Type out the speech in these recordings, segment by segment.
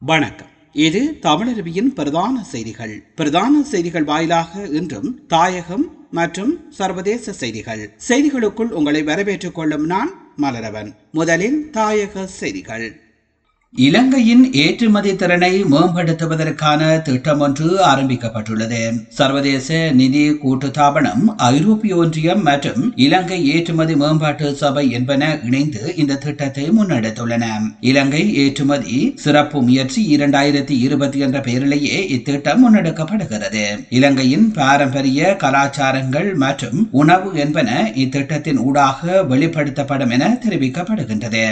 வணக்கம். இது தமிழருவியின் பிரதான செய்திகள் வாயிலாக இன்றும் தாயகம் மற்றும் சர்வதேச செய்திகளுக்குள் உங்களை வரவேற்றுக் கொள்ளும் நான் மலரவன். முதலில் தாயக செய்திகள். இலங்கையின் ஏற்றுமதி திறனை மேம்படுத்துவதற்கான திட்டம் ஒன்று ஆரம்பிக்கப்பட்டுள்ளது. சர்வதேச நிதி கூட்டுத்தாபனம், ஐரோப்பிய ஒன்றியம் மற்றும் இலங்கை ஏற்றுமதி மேம்பாட்டு சபை என்பன இணைந்து இந்த திட்டத்தை முன்னெடுத்துள்ளன. இலங்கை ஏற்றுமதி சிறப்பு முயற்சி 2020 என்ற பெயரிலேயே இத்திட்டம் முன்னெடுக்கப்படுகிறது. இலங்கையின் பாரம்பரிய கலாச்சாரங்கள் மற்றும் உணவு என்பன இத்திட்டத்தின் ஊடாக வெளிப்படுத்தப்படும் என தெரிவிக்கப்படுகின்றது.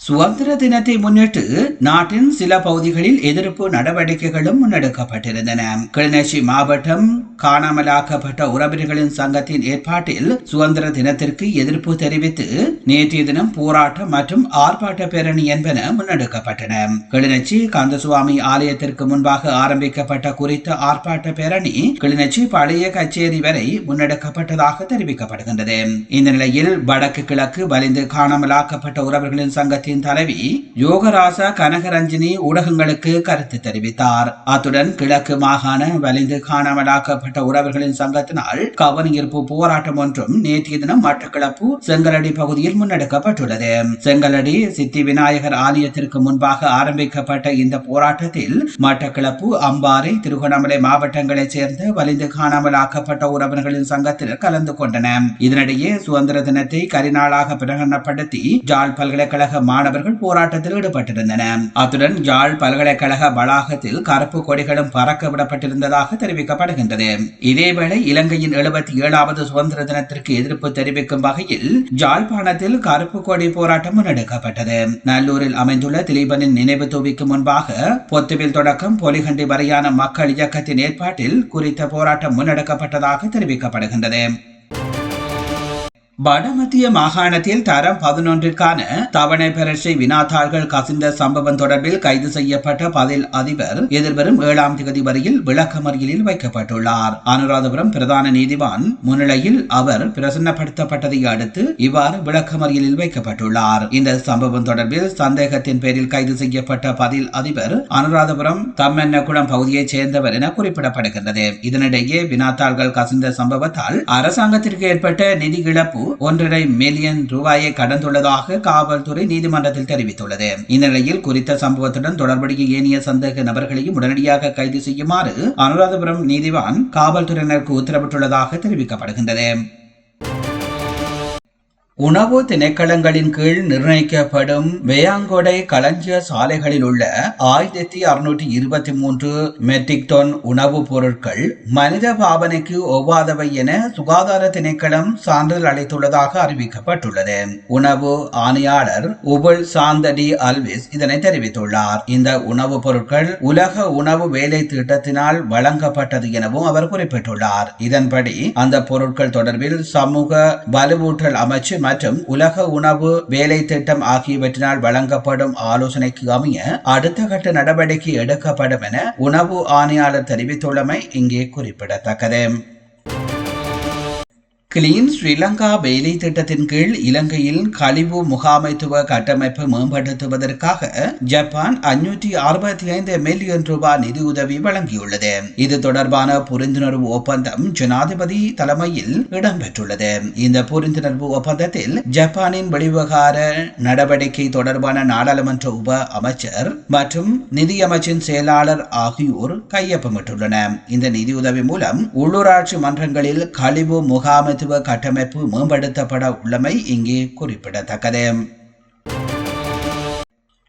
சுதந்திர தினத்தை முன்னிட்டு நாட்டின் சில பகுதிகளில் எதிர்ப்பு நடவடிக்கைகளும் முன்னெடுக்கப்பட்டிருந்தன. கிளிநொச்சி மாவட்டம் காணாமலாக்கப்பட்ட உறவினர்களின் சங்கத்தின் ஏற்பாட்டில் சுதந்திர தினத்திற்கு எதிர்ப்பு தெரிவித்து நேற்றைய தினம் போராட்டம் மற்றும் ஆர்ப்பாட்ட பேரணி என்பன முன்னெடுக்கப்பட்டன. கிளிநொச்சி கந்தசுவாமி ஆலயத்திற்கு முன்பாக ஆரம்பிக்கப்பட்ட குறித்த ஆர்ப்பாட்ட பேரணி கிளிநொச்சி பழைய கச்சேரி வரை முன்னெடுக்கப்பட்டதாக தெரிவிக்கப்படுகின்றது. இந்த நிலையில் வடக்கு கிழக்கு வலிந்து காணாமலாக்கப்பட்ட உறவினர்களின் சங்கத்தின் தலைவி யோகராசா கனகரஞ்சினி ஊடகங்களுக்கு கருத்து தெரிவித்தார். அத்துடன் கிழக்கு மாகாண வலிந்து காணாமலாக்கப்பட்ட உறவர்களின் சங்கத்தினால் கவனஈர்ப்பு போராட்டம் ஒன்றும் நேற்றைய தினம் மட்டக்களப்பு செங்கலடி பகுதியில் முன்னெடுக்கப்பட்டுள்ளது. செங்கலடி சித்தி விநாயகர் ஆலயத்திற்கு முன்பாக ஆரம்பிக்கப்பட்ட இந்த போராட்டத்தில் மட்டக்களப்பு, அம்பாறை, திருகோணமலை மாவட்டங்களைச் சேர்ந்த வலிந்து காணாமலாக்கப்பட்ட உறவினர்களின் சங்கத்தினர் கலந்து கொண்டனர். இதனிடையே சுதந்திர தினத்தை கரிநாளாக பிரகடனப்படுத்தி ஜாழ் பல்கலைக்கழக மாணவர்கள் போராட்டத்தில் ஈடுபட்டிருந்தனர். அத்துடன் யாழ் பல்கலைக்கழக வளாகத்தில் கருப்பு கொடிகளும் பறக்க விடப்பட்டிருந்ததாக தெரிவிக்கப்படுகின்றது. இதேவேளை இலங்கையின் 77வது சுதந்திர தினத்திற்கு எதிர்ப்பு தெரிவிக்கும் வகையில் யாழ்ப்பாணத்தில் கருப்பு கொடி போராட்டம் முன்னெடுக்கப்பட்டது. நல்லூரில் அமைந்துள்ள திலீபனின் நினைவு தூவிக்கு முன்பாக பொத்துவில் தொடக்கம் பொலிகண்டி வரையான மக்கள் இயக்கத்தின் ஏற்பாட்டில் குறித்த போராட்டம் முன்னெடுக்கப்பட்டதாக தெரிவிக்கப்படுகின்றது. வடமத்திய மாகாணத்தில் தரம் 11ற்கான தவணை பரீட்சை வினாத்தாள்கள் கசிந்த சம்பவம் தொடர்பில் கைது செய்யப்பட்ட பதில் அதிபர் எதிர்வரும் 7ஆம் தேதி வரையில் விளக்கமறியலில் வைக்கப்பட்டுள்ளார். அனுராதபுரம் பிரதான நீதிவான் முன்னிலையில் அவர் பிரசன்னப்படுத்தப்பட்டதை அடுத்து இவ்வாறு விளக்கமறியலில் வைக்கப்பட்டுள்ளார். இந்த சம்பவம் தொடர்பில் சந்தேகத்தின் பேரில் கைது செய்யப்பட்ட பதில் அதிபர் அனுராதபுரம் தம்மென்னகுளம் பகுதியைச் சேர்ந்தவர் என குறிப்பிடப்படுகின்றது. இதனிடையே வினாத்தாள்கள் கசிந்த சம்பவத்தால் அரசாங்கத்திற்கு ஏற்பட்ட நிதி இழப்பு 1.5 மில்லியன் ரூபாயை கடந்துள்ளதாக காவல்துறை நீதிமன்றத்தில் தெரிவித்துள்ளது. இந்நிலையில் குறித்த சம்பவத்துடன் தொடர்புடைய ஏனைய சந்தேக நபர்களையும் உடனடியாக கைது செய்யுமாறு அனுராதபுரம் நீதிவான் காவல்துறையினருக்கு உத்தரவிட்டுள்ளதாக தெரிவிக்கப்படுகின்றது. உணவு திணைக்களங்களின் கீழ் நிர்ணயிக்கப்படும் வேயாங்கொடை களஞ்சிய சாலைகளில் உள்ள 1623 மெட்ரிக் டன் உணவுப் பொருட்கள் மனித பாவனைக்கு ஒவ்வாதவை என சுகாதார திணைக்களம் சான்றிதழ் அளித்துள்ளதாக அறிவிக்கப்பட்டுள்ளது. உணவு ஆணையாளர் உபுல் சாந்தடி அல்விஸ் இதனை தெரிவித்துள்ளார். இந்த உணவுப் பொருட்கள் உலக உணவு வேலை திட்டத்தினால் வழங்கப்பட்டது எனவும் அவர் குறிப்பிட்டுள்ளார். இதன்படி அந்த பொருட்கள் தொடர்பில் சமூக வலுவூட்டல் அமைச்சு மற்றும் உலக உணவு வேலை திட்டம் ஆகியவற்றினால் வழங்கப்படும் ஆலோசனைக்கு அமைய அடுத்த கட்ட நடவடிக்கை எடுக்கப்படும் என உணவு ஆணையாளர் தெரிவித்துள்ளமை இங்கே குறிப்பிடத்தக்கது. கிளீன் ஸ்ரீலங்கா வேலை திட்டத்தின் கீழ் இலங்கையில் கழிவு முகாமைத்துவ கட்டமைப்பு மேம்படுத்துவதற்காக ஜப்பான் 565 மில்லியன் ரூபாய் நிதியுதவி வழங்கியுள்ளது. இது தொடர்பான புரிந்துணர்வு ஒப்பந்தம் ஜனாதிபதி தலைமையில் இடம்பெற்றுள்ளது. இந்த புரிந்துணர்வு ஒப்பந்தத்தில் ஜப்பானின் வெளிவிவகார நடவடிக்கை தொடர்பான நாடாளுமன்ற உப அமைச்சர் மற்றும் நிதியமைச்சின் செயலாளர் ஆகியோர் கையொப்பமிட்டுள்ளனர். இந்த நிதியுதவி மூலம் உள்ளூராட்சி மன்றங்களில் கழிவு முகாமை கட்டமைப்பு மேம்படுத்தப்பட உள்ளமை இங்கே குறிப்பிடத்தக்கது.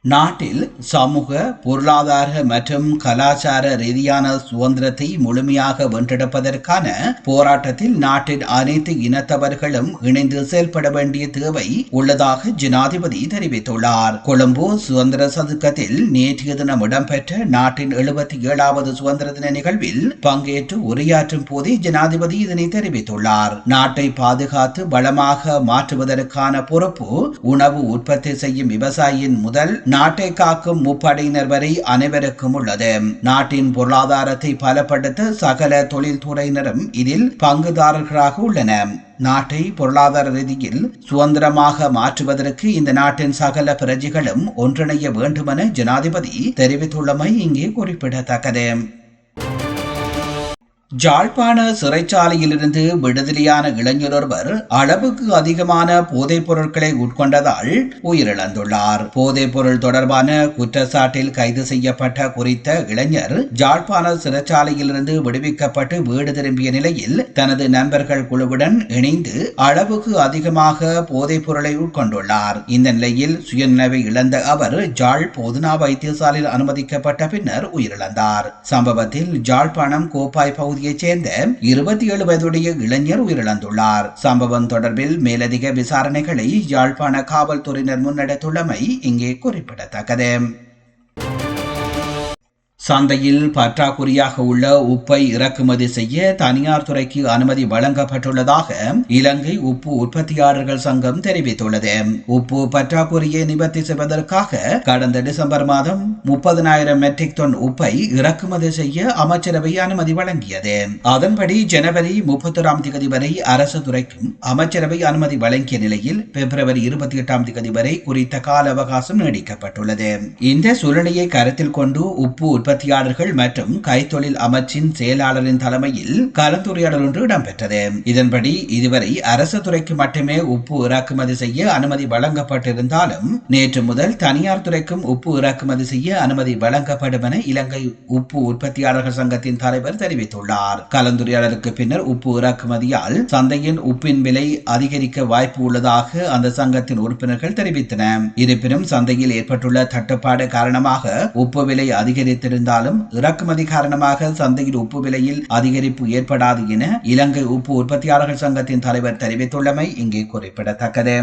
நாட்டில் சமூக, பொருளாதார மற்றும் கலாச்சார ரீதியான சுதந்திரத்தை முழுமையாக வென்றெடுப்பதற்கான போராட்டத்தில் நாட்டின் அனைத்து இனத்தவர்களும் இணைந்து செயல்பட வேண்டிய தேவை உள்ளதாக ஜனாதிபதி தெரிவித்துள்ளார். கொழும்பு சுதந்திர சதுக்கத்தில் நேற்றைய தினம் இடம்பெற்ற நாட்டின் 77வது சுதந்திர தின நிகழ்வில் பங்கேற்று உரையாற்றும் போதே ஜனாதிபதி இதனை தெரிவித்துள்ளார். நாட்டை பாதுகாத்து வளமாக மாற்றுவதற்கான பொறுப்பு உணவு உற்பத்தி செய்யும் விவசாயியின் முதல் நாட்டை காக்கும் முப்படையினர் வரை அனைவருக்கும் உள்ளது. நாட்டின் பொருளாதாரத்தை பலப்படுத்த சகல தொழில்துறையினரும் இதில் பங்குதாரர்களாக உள்ளனர். நாட்டை பொருளாதார ரீதியில் சுதந்திரமாக மாற்றுவதற்கு இந்த நாட்டின் சகல பிரஜைகளும் ஒன்றிணைய வேண்டுமென ஜனாதிபதி தெரிவித்துள்ளமை இங்கே குறிப்பிடத்தக்கது. ஜாழ்ப்பாண சிறைச்சாலையிலிருந்து விடுதலையான இளைஞர் ஒருவர் அளவுக்கு அதிகமான போதைப் பொருட்களை உட்கொண்டதால் உயிரிழந்துள்ளார். போதைப் பொருள் தொடர்பான குற்றச்சாட்டில் கைது செய்யப்பட்ட குறித்த இளைஞர் ஜாழ்ப்பாண சிறைச்சாலையிலிருந்து விடுவிக்கப்பட்டு வீடு திரும்பிய நிலையில் தனது நண்பர்கள் குழுவுடன் இணைந்து அளவுக்கு அதிகமாக போதைப் பொருளை உட்கொண்டுள்ளார். இந்த நிலையில் சுயநினைவை இழந்த அவர் ஜாழ் போதனா வைத்தியசாலையில் அனுமதிக்கப்பட்ட பின்னர் உயிரிழந்தார். சம்பவத்தில் ஜாழ்ப்பாணம் கோப்பாய் பகுதி சேர்ந்த 27 வயதுடைய இளைஞர் உயிரிழந்துள்ளார். சம்பவம் தொடர்பில் மேலதிக விசாரணைகளை யாழ்ப்பாண காவல்துறையினர் முன்னெடுத்துள்ளமை இங்கே குறிப்பிடத்தக்கது. சந்தையில் பற்றாக்குறையாக உள்ள உப்பை இறக்குமதி செய்ய தனியார் துறைக்கு அனுமதி வழங்கப்பட்டுள்ளதாக இலங்கை உப்பு உற்பத்தியாளர்கள் சங்கம் தெரிவித்துள்ளது. உப்பு பற்றாக்குறையை நிவர்த்தி செய்வதற்காக கடந்த டிசம்பர் மாதம் 30,000 மெட்ரிக் டன் உப்பை இறக்குமதி செய்ய அமைச்சரவை அனுமதி வழங்கியது. அதன்படி ஜனவரி 31ஆம் தேதி வரை அரசு துறைக்கும் அமைச்சரவை அனுமதி வழங்கிய நிலையில் பிப்ரவரி 28ஆம் தேதி வரை குறித்த கால அவகாசம் நீடிக்கப்பட்டுள்ளது. இந்த சூழ்நிலையை கருத்தில் கொண்டு உப்பு உற்பத்தியாளர்கள் மற்றும் கைத்தொழில் அமைச்சின் செயலாளரின் தலைமையில் கலந்துரையாடல் ஒன்று இடம்பெற்றது. இதன்படி இதுவரை அரசு துறைக்கு மட்டுமே உப்பு இறக்குமதி செய்ய அனுமதி வழங்கப்பட்டிருந்தாலும் நேற்று முதல் தனியார் துறைக்கும் உப்பு இறக்குமதி செய்ய அனுமதி வழங்கப்படும் என இலங்கை உப்பு உற்பத்தியாளர்கள் சங்கத்தின் தலைவர் தெரிவித்துள்ளார். கலந்துரையாடலுக்கு பின்னர் உப்பு இறக்குமதியால் சந்தையின் உப்பின் விலை அதிகரிக்க வாய்ப்பு உள்ளதாக அந்த சங்கத்தின் உறுப்பினர்கள் தெரிவித்தனர். இருப்பினும் சந்தையில் ஏற்பட்டுள்ள தட்டுப்பாடு காரணமாக உப்பு விலை அதிகரித்திருந்தாலும் இறக்குமதி காரணமாக சந்தையில் உப்பு விலையில் அதிகரிப்பு ஏற்படாது என இலங்கை உப்பு உற்பத்தியாளர்கள் சங்கத்தின் தலைவர் தெரிவித்துள்ளமை இங்கே குறிப்பிடத்தக்கது.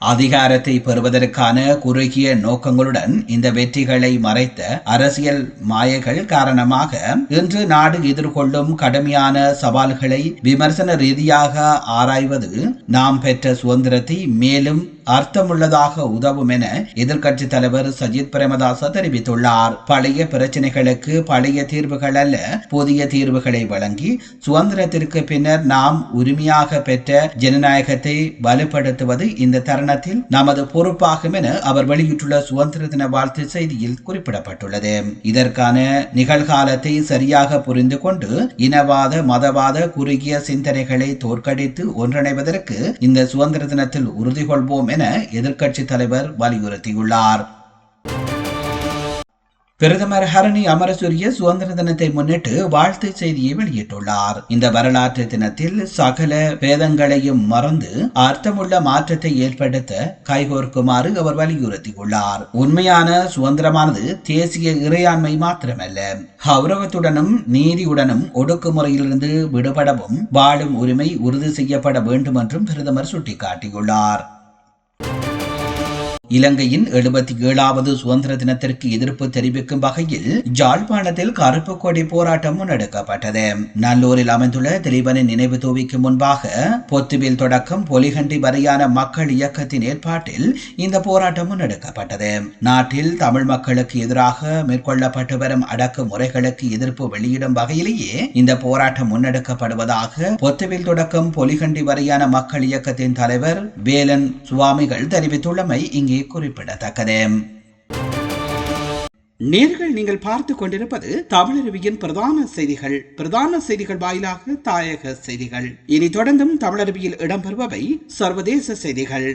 அதிகாரத்தை பெறுவதற்கான குறுகிய நோக்கங்களுடன் இந்த வெற்றிகளை மறைத்த அரசியல் மாயைகள் காரணமாக இன்று நாடு எதிர்கொள்ளும் கடுமையான சவால்களை விமர்சன ரீதியாக ஆராய்வது நாம் பெற்ற சுதந்திரத்தை மேலும் அர்த்தமுள்ளதாக உதவும் என எதிர்க்கட்சி தலைவர் சஜித் பிரேமதாச தெரிவித்துள்ளார். பழைய பிரச்சனைகளுக்கு பழைய தீர்வுகள் அல்ல புதிய தீர்வுகளை வழங்கி சுதந்திரத்திற்கு பின்னர் நாம் உரிமையாக பெற்ற ஜனநாயகத்தை வலுப்படுத்துவது இந்த தருணத்தில் நமது பொறுப்பாகும் என அவர் வெளியிட்டுள்ள சுதந்திர தின வாழ்த்து செய்தியில் குறிப்பிடப்பட்டுள்ளது. இதற்கான நிகழ்காலத்தை சரியாக புரிந்து கொண்டு இனவாத மதவாத குறுகிய சிந்தனைகளை தோற்கடித்து ஒன்றிணைவதற்கு இந்த சுதந்திர தினத்தில் உறுதி கொள்வோம் என எதிர்க்கட்சி தலைவர் வலியுறுத்தியுள்ளார். பிரதமர் ஹரணி அமரசூரிய சுதந்திர தினத்தை முன்னிட்டு வாழ்த்து செய்தியை வெளியிட்டுள்ளார். இந்த வரலாற்று தினத்தில் சகல பேதங்களையும் மறந்து அர்த்தமுள்ள மாற்றத்தை ஏற்படுத்த கைகோர்க்குமாறு அவர் வலியுறுத்தியுள்ளார். உண்மையான சுதந்திரமானது தேசிய இறையாண்மை மாத்திரமல்ல, கௌரவத்துடனும் நீதியுடனும் ஒடுக்குமுறையிலிருந்து விடுபடவும் வாழும் உரிமை உறுதி செய்யப்பட வேண்டும் என்றும் பிரதமர் சுட்டிக்காட்டியுள்ளார். இலங்கையின் 77வது சுதந்திர தினத்திற்கு எதிர்ப்பு தெரிவிக்கும் வகையில் ஜாழ்ப்பாணத்தில் கருப்பு கொடி போராட்டம் முன்னெடுக்கப்பட்டது. நல்லூரில் அமைந்துள்ள திலீபனின் நினைவு தூவிக்கு முன்பாக பொத்துவில் தொடக்கம் பொலிகண்டி வரையான மக்கள் இயக்கத்தின் ஏற்பாட்டில் இந்த போராட்டம் முன்னெடுக்கப்பட்டது. நாட்டில் தமிழ் மக்களுக்கு எதிராக மேற்கொள்ளப்பட்டு வரும் அடக்குமுறைகளுக்கு எதிர்ப்பு வெளியிடும் வகையிலேயே இந்த போராட்டம் முன்னெடுக்கப்படுவதாக பொத்துவில் தொடக்கம் பொலிகண்டி வரையான மக்கள் இயக்கத்தின் தலைவர் வேலன் சுவாமிகள் தெரிவித்துள்ளமை இங்கே குறிப்பிடத்தக்கது. நேர்கள் நீங்கள் பார்த்துக் கொண்டிருப்பது தமிழருவியின் பிரதான செய்திகள் வாயிலாக தாயக செய்திகள். இனி தொடர்ந்தும் தமிழருவியில் இடம்பெறுபவை சர்வதேச செய்திகள்.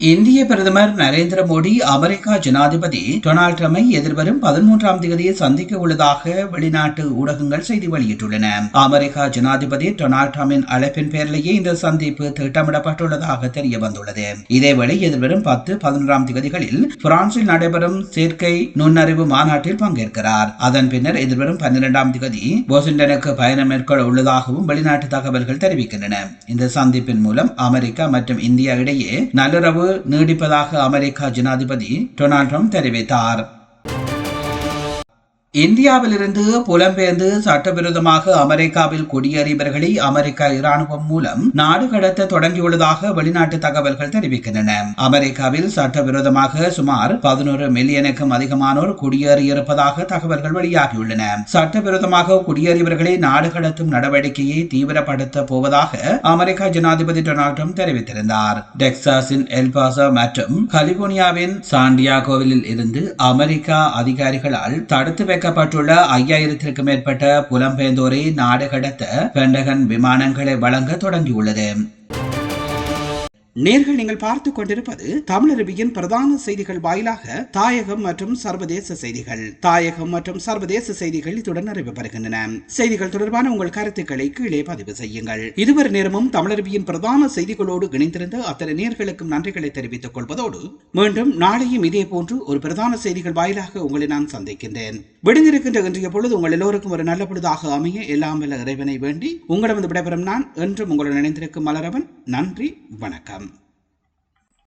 இந்திய பிரதமர் நரேந்திர மோடி அமெரிக்கா ஜனாதிபதி டொனால்ட் ட்ரம்பை எதிர்வரும் 13ஆம் தேதியை சந்திக்க உள்ளதாக வெளிநாட்டு ஊடகங்கள் செய்தி வெளியிட்டுள்ளன. அமெரிக்கா ஜனாதிபதி டொனால்ட் ட்ரம்பின் அழைப்பின் பேரிலேயே இந்த சந்திப்பு திட்டமிடப்பட்டுள்ளதாக தெரிய வந்துள்ளது. இதேவேளை எதிர்வரும் 10-11ஆம் தேதிகளில் பிரான்சில் நடைபெறும் செயற்கை நுண்ணறிவு மாநாட்டில் பங்கேற்கிறார். அதன் பின்னர் எதிர்வரும் 12ஆம் தேதி வாஷிங்டனுக்கு பயணம் மேற்கொள்ள உள்ளதாகவும் வெளிநாட்டு தகவல்கள் தெரிவிக்கின்றன. இந்த சந்திப்பின் மூலம் அமெரிக்கா மற்றும் இந்தியா இடையே நல்லுறவு நீடிப்பதாக அமெரிக்கா ஜனாதிபதி டொனால்ட் ட்ரம்ப் தெரிவித்தார். இந்தியாவிலிருந்து புலம்பெயர்ந்து சட்டவிரோதமாக அமெரிக்காவில் குடியேறியவர்களை அமெரிக்க இராணுவம் மூலம் நாடு கடத்த தொடங்கியுள்ளதாக வெளிநாட்டு தகவல்கள் தெரிவிக்கின்றன. அமெரிக்காவில் சட்டவிரோதமாக சுமார் 11 மில்லியனுக்கும் அதிகமானோர் குடியேறியிருப்பதாக தகவல்கள் வெளியாகியுள்ளன. சட்டவிரோதமாக குடியேறியவர்களை நாடு கடத்தும் நடவடிக்கையை தீவிரப்படுத்த போவதாக அமெரிக்க ஜனாதிபதி டொனால்ட் ட்ரம்ப் தெரிவித்திருந்தார். டெக்சாஸின் எல்பாசோ மற்றும் கலிபோர்னியாவின் சாண்டியாகோவில் இருந்து அமெரிக்கா அதிகாரிகளால் தடுத்து வைக்கப்பட்டுள்ள 5000க்கும் மேற்பட்ட புலம்பெயர்ந்தோரை நாடு கடத்த பென்டகன் விமானங்களை வழங்க தொடங்கியுள்ளது. நேர்கள் நீங்கள் பார்த்துக் கொண்டிருப்பது தமிழருவியின் பிரதான செய்திகள் வாயிலாக தாயகம் மற்றும் சர்வதேச செய்திகள். தாயகம் மற்றும் சர்வதேச செய்திகள் இத்துடன் நிறைவு பெறுகின்றன. செய்திகள் தொடர்பான உங்கள் கருத்துக்களை கீழே பதிவு செய்யுங்கள். இதுவரை நேரமும் தமிழருவியின் பிரதான செய்திகளோடு இணைந்திருந்த அத்தனை நேர்களுக்கும் நன்றிகளை தெரிவித்துக் கொள்வதோடு மீண்டும் நாளையும் இதே போன்று ஒரு பிரதான செய்திகள் வாயிலாக உங்களை நான் சந்திக்கின்றேன். விடுந்திருக்கின்ற இன்றைய பொழுது உங்கள் எல்லோருக்கும் ஒரு நல்ல பொழுதாக அமைய எல்லாம் வல்ல இறைவனை வேண்டி உங்களிடம் விடைபெறும் நான் என்றும் உங்களுடன் இணைந்திருக்கும் மலரவன். நன்றி, வணக்கம்.